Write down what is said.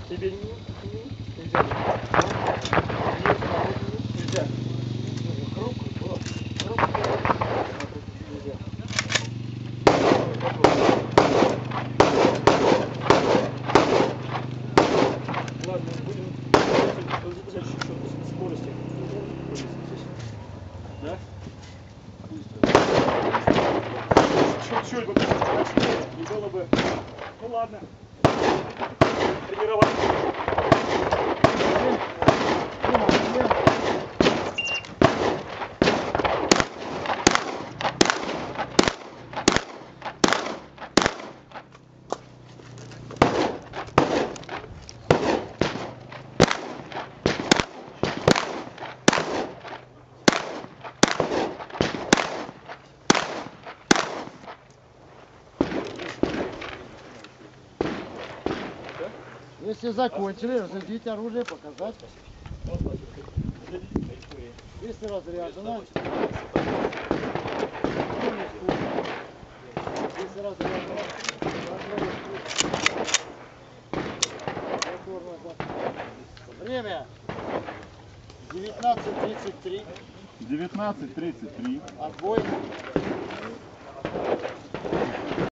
Тебе нельзя. Нельзя. Руку нельзя. Ладно, будем за счет скорости. Да? Чуть-чуть бы не было бы. Ну ладно. Тренировать. Если закончили, разойдите оружие, показать. Если разряжено. Если разряжено. Время 19:33. 19:33. Отбой.